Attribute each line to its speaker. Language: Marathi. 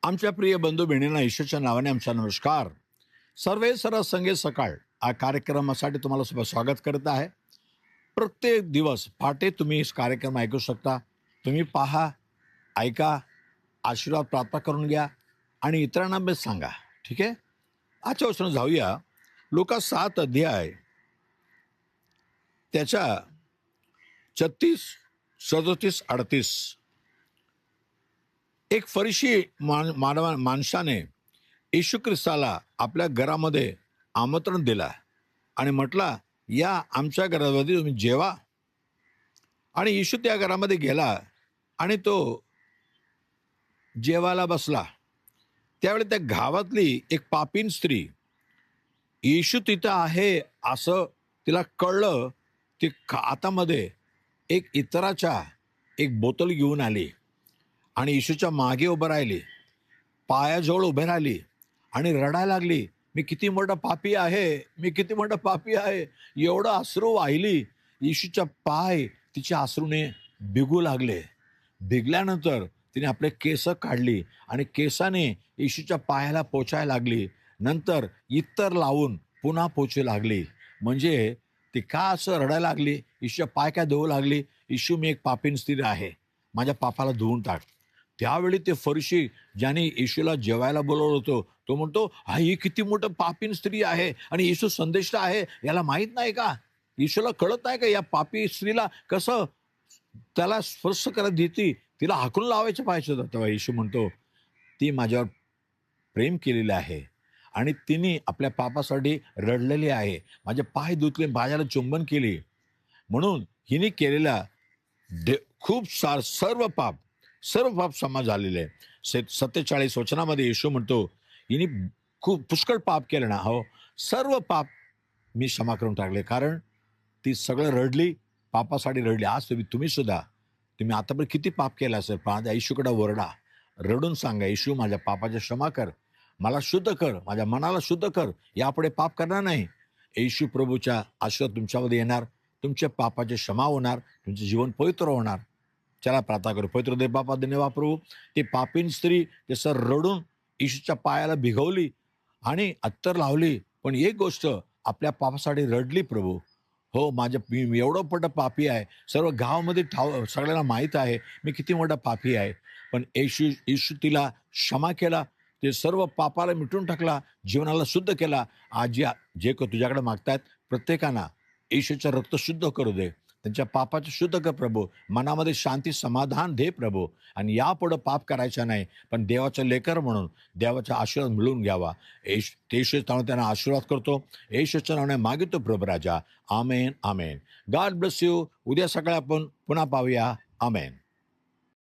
Speaker 1: आमच्या प्रिय बंधू बहिणींना ईश्वरच्या नावाने आमचा नमस्कार. सर्वे सरस संगे सकाळ या कार्यक्रमासाठी तुम्हाला स्वागत करत आहे. प्रत्येक दिवस पहाटे तुम्ही इस कार्यक्रम ऐकू शकता. तुम्ही पहा, ऐका, आशीर्वाद प्राप्त करून घ्या आणि इतरांना बी सांगा. ठीक आहे. आजच्या वचन जाऊया. लूका 7 अध्याय त्याच्या 36, 37, 38. एक फरीशी माणसाने येशू ख्रिस्ताला आपल्या घरामध्ये आमंत्रण दिला आणि म्हटला, या आमच्या घरामध्ये तुम्ही जेवा. आणि येशू त्या घरामध्ये गेला आणि तो जेवायला बसला. त्यावेळी त्या गावातली एक पापीण स्त्री येशू तिथं आहे असं तिला कळलं. ती हातामध्ये एक इतराच्या एक बोतल घेऊन आली आणि येशूच्या मागे उभं राहिली, पायाजवळ उभे राहिली आणि रडायला लागली, मी किती मोठा पापी आहे, मी किती मोठा पापी आहे. एवढं अश्रू वाहिली. येशूच्या पाय तिच्या अश्रूने भिगू लागले. भिगल्यानंतर तिने आपले केस काढली आणि केसाने येशूच्या पायाला पोचायला लागली. नंतर इतर लावून पुन्हा पोचू लागली. म्हणजे ती का असं रडायला लागली, येशूच्या पाय काय धुवू लागली, येशू मी एक पापीण स्त्री आहे, माझ्या पापाला धुवून टाक. त्यावेळी ते फरीशी ज्याने येशूला जेवायला बोलवलं होतं तो म्हणतो, हा ही किती मोठं पापीण स्त्री आहे आणि येशू संदेश आहे, याला माहीत नाही का, येशूला कळत नाही का या पापी स्त्रीला कसं त्याला स्पर्श करत देती, तिला हाकून लावायचं पाहिजे होतं. तेव्हा येशू म्हणतो, ती माझ्यावर प्रेम केलेलं आहे आणि तिने आपल्या पापासाठी रडलेली आहे, माझे पाय धुतले, माझ्याला चुंबन केली. म्हणून हिने केलेला खूप सर्व पाप क्षमा झालेले आहे. 47 वचनामध्ये येशू म्हणतो, हिने खूप पुष्कळ पाप केलं ना, हो सर्व पाप मी क्षमा करून टाकले. कारण ती सगळं रडली, पापासाठी रडली. आज तुम्ही सुद्धा आतापर्यंत किती पाप केलं असेल, माझ्या येशूकडे ओरडा, रडून सांगा, येशू माझ्या पापाच्या क्षमा कर, मला शुद्ध कर, माझ्या मनाला शुद्ध कर, यापुढे पाप करणार नाही. येशू प्रभूच्या आशीर्वाद तुमच्यामध्ये येणार, तुमच्या पापाचे क्षमा होणार, तुमचे जीवन पवित्र होणार. चला प्रार्थना करू. पवित्र देव बापा, धन्यवाद प्रभू. ती पापीण स्त्री ते सर रडून येशूच्या पायाला भिगवली आणि अत्तर लावली, पण एक गोष्ट आपल्या पापासाठी रडली प्रभू. हो, मी एवढं मोठं पापी आहे, सर्व गावामध्ये सगळ्यांना माहीत आहे मी किती मोठा पापी आहे. पण येशू तिला क्षमा केला, ते सर्व पापाला मिटून टाकला, जीवनाला शुद्ध केला. आज जे तुझ्याकडे मागतायत प्रत्येकांना येशूचं रक्त शुद्ध करू दे, त्यांच्या पापाचं शुद्ध कर प्रभू, मनामध्ये शांती समाधान दे प्रभू. आणि यापुढं पाप करायचं नाही, पण देवाचं लेकर म्हणून देवाचा आशीर्वाद मिळून घ्यावा. येशूच्या नावाने त्यांना आशीर्वाद करतो, येशूच्या नावाने मागितो प्रभू राजा. Amen, amen. God bless you. उद्या सकाळी आपण पुन्हा पाहूया. आमेन.